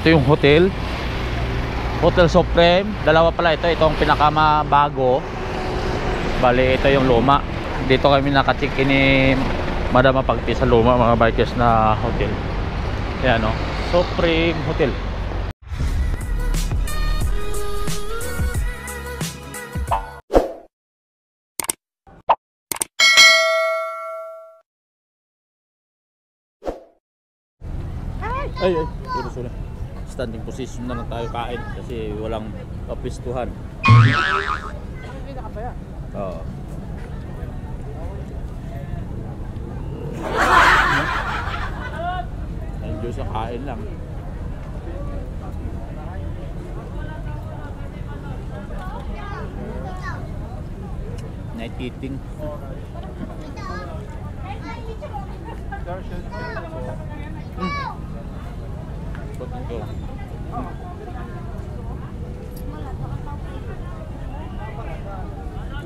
Ito yung hotel, Hotel Supreme. Dalawa pala ito. Ito ang pinakamabago. Bali ito yung luma. Dito kami naka-check-in ni Madam Mapagti sa luma mga bikers na hotel. Yan o, Supreme Hotel. Ay, sorry. Standing position na lang tayo kain kasi walang kapistuhan. Oo. Enjoy sa kain lang. Night eating.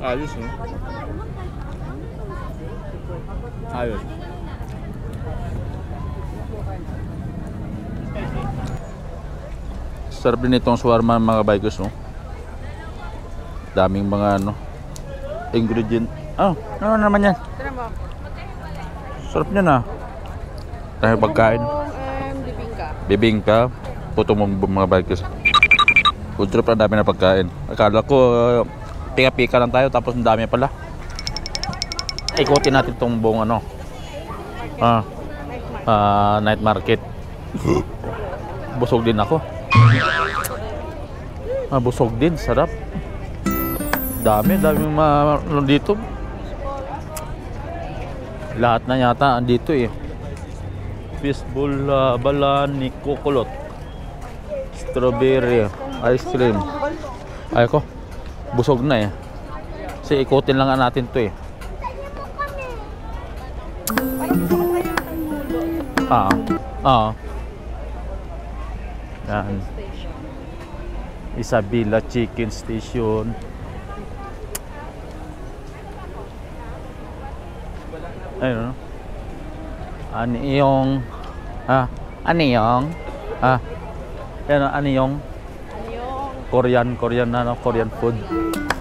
Ayos, no? Ayos. Sarap din itong shawarma mga bikers, no? Daming mga ano ingredient. Ano naman yan? Sarap niya na. Tayo pagkain. Bibingka. Puto mo mga bikers. Food trip na dami na pagkain. Akala ko pika-pika lang tayo tapos ang dami pala. Ikutin natin itong buong ano. Night market. Busog din ako. Busog din, sarap. Daming dito. Lahat na yata andito eh. Fishbowl, balan, ni kukulot, strawberry, ice cream. Ay ko, busog na eh. Kasi ikutin lang natin to eh. Yan. Isabela Chicken Station. Ayun, no? Anyong Anyong Korean food.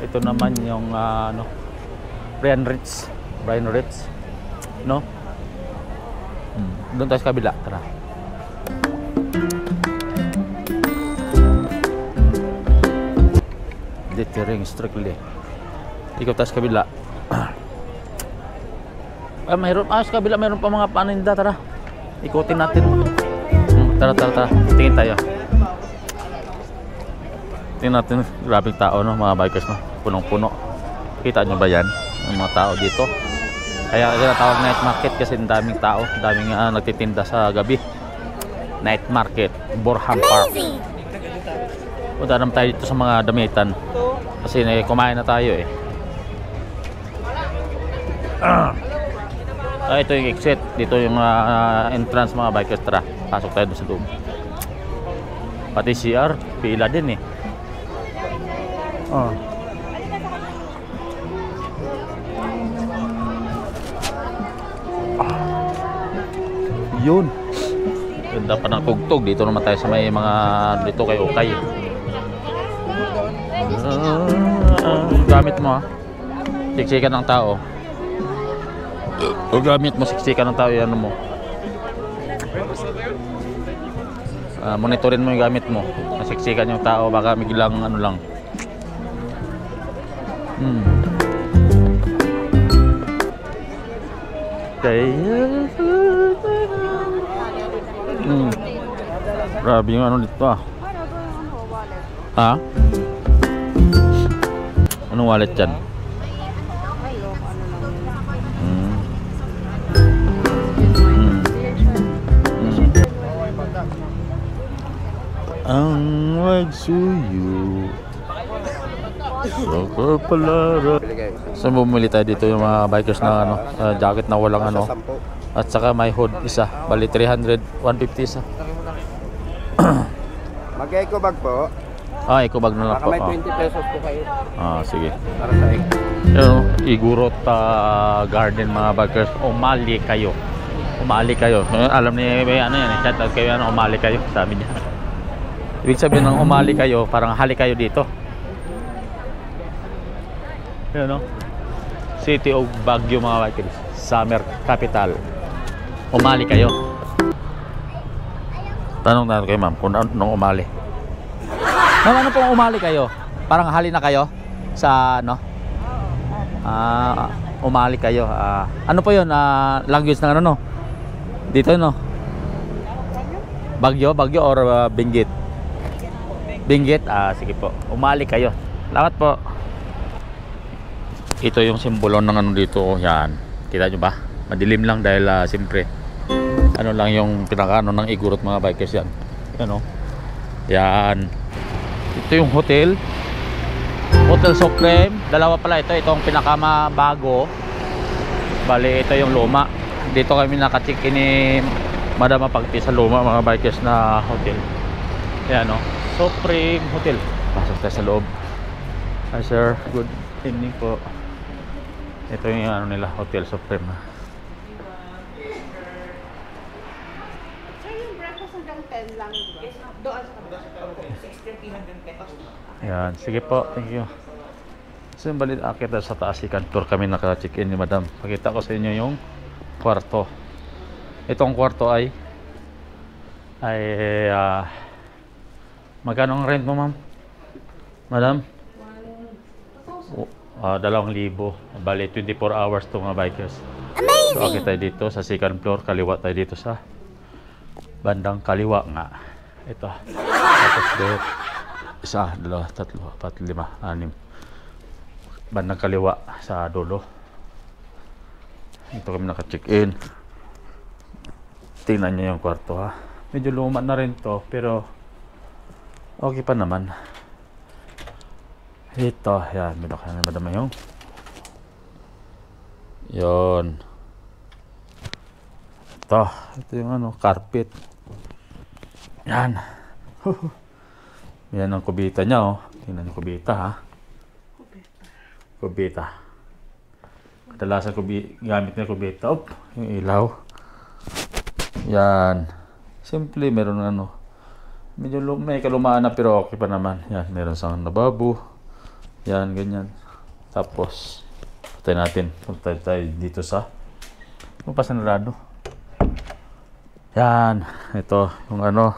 Ito naman yung Brian Ritz, no? Doon tayo sa kabila, tara. Littering strictly. Ikaw tayo sa kabila. Mayroon sa kabila, mayroon pa mga paninda, tara. Ikutin natin. Tara. Tingin tayo. Tingnan natin, grabing tao, no, mga bikers, no. Punong-puno. Kita nyo ba yan? Ang mga tao dito. Kaya tinatawag night market kasi daming tao, daming nagtitinda sa gabi. Night market, Borham Park. Punta naman tayo dito sa mga damitan. Kasi kumain na tayo eh. Ito yung exit. Dito yung entrance mga bikers. Tara, pasok tayo doon sa loob. Pati CR, pila din eh. Yun. Ganda pa ng tugtog. Dito naman tayo sa may mga dito kay Okay. Gamit mo siksikan ng tao. O gamit mo siksikan ng tao, yan mo. Monitorin mo yung gamit mo. Siksikan yung tao, baka biglang ano lang. Grabe yung ano dito Anong wallet yan? Ang magsuyo sa kapalara. Saan bumili tayo dito yung mga bikers na jacket na walang at saka may hood isa. Bali 300, 150 isa. Mag-eco bag po. Eco bag na lang po. May 20 pesos po kayo. Sige. Para sa eco. Igurot garden mga bikers. Umali kayo. Alam ni may yan, chat out kayo, umali kayo, sabi niya. Ibig sabihin ng umali kayo, parang hali kayo dito. Yan, no? City of Baguio, mga bikers. Summer capital. Umali kayo. Tanong natin kay ma'am kung anong umali. Ma'am, ano pong umali kayo? Parang hali na kayo sa ano? Umali kayo. Ano po yun? Language ng ano, no? Dito, no? Bagyo or Benguet? Benguet? Sige po. Umali kayo. Salamat po. Ito yung simbolo ng ano dito. Yan. Kita nyo ba? Madilim lang dahil siyempre ano lang yung pinaka ano ng Igorot, mga bikers yan. Yan, no? Yan. Ito yung hotel. Hotel Supreme. Dalawa pala ito. Itong pinakamabago. Bali, ito yung luma. Dito kami naka-check-in ni Madam Apagti sa luma, mga bikers na hotel. Yan, no? Supreme Hotel. Pasok tayo sa loob. Hi sir, good evening po. Ito yung ano nila, Hotel Supreme. Sir, yung breakfast hanggang 10 lang, di ba? Doon sa 16 pesos. Yan, sige po, thank you. So yung balit akit sa taas, second floor kami naka-check-in ni Madam. Pakita ko sa inyo yung kwarto. Itong kwarto ay magkano ang rent mo, ma'am? Madam? 2,000. Bali 24 hours to, mga bikers. Amazing! So akit tayo dito sa second floor, kaliwa tayo dito sa bandang kaliwa nga. Ito. Tapos dito. 1, 2, 3, 4, 5, 6 bandang kaliwa sa dulo. Ito kami naka-check-in. Tingnan nyo yung kwarto, ha. Medyo luma na rin to, pero okay pa naman. Ito, yan. Binuksan na madama yung yun. Ito yung ano, carpet. Yan. Yan ang kubita niya, oh. Tingnan yung kubita, ha. Kubita. Kadalasan gamit niya kubita. Yung ilaw. Yan. Simple, meron ano. Medyo may kalumaan na pero okay pa naman. Yan, meron sang lababo. Yan, ganyan. Tapos, patay natin. Punta tayo dito sa pasanarado. Yan. Ito, yung ano.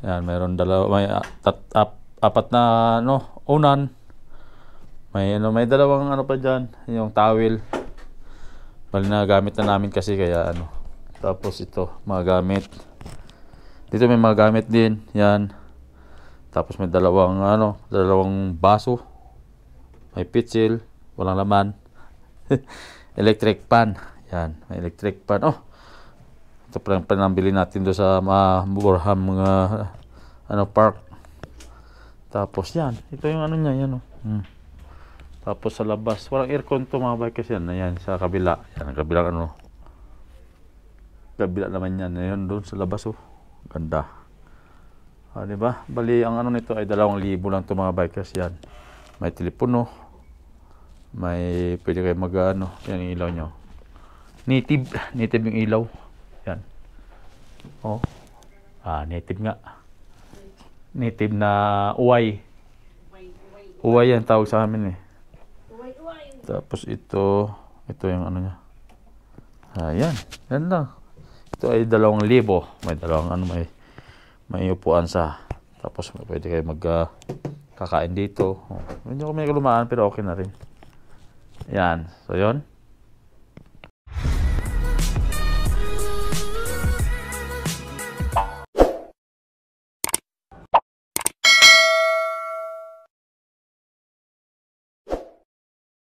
Yan, meron dalawa. May apat na ano, unan. May dalawang ano pa dyan, yung towel. Bali na gamit na namin kasi kaya ano. Tapos ito, mga gamit. Dito may mga gamit din, yan. Tapos may dalawang baso. May pitsil, walang laman. Electric pan. Yan, may electric pan. Ito pa lang panambili natin doon sa Burham park. Tapos yan, ito yung ano niya, yan. Tapos sa labas, walang aircon to, mga bikers yan. Ayan, sa kabila. Yan, ang kabilang ano. Kabila naman yan. Ayan, doon sa labas, oh. Ganda. Diba? Bali, ang ano nito ay 2,000 lang to, mga bikers. Yan. May telepono. May pwede kayo yan yung ilaw nyo. Native yung ilaw. Yan. Native nga. Native na uway. Uway yan tawag sa amin, eh. Tapos ito yung ano niya. Ayan, yan lang. Ito ay 2,000. May dalawang may upuan sa. Tapos pwede kayo kakain dito. Medyo may kalumaan pero okay na rin. Yan. So yun.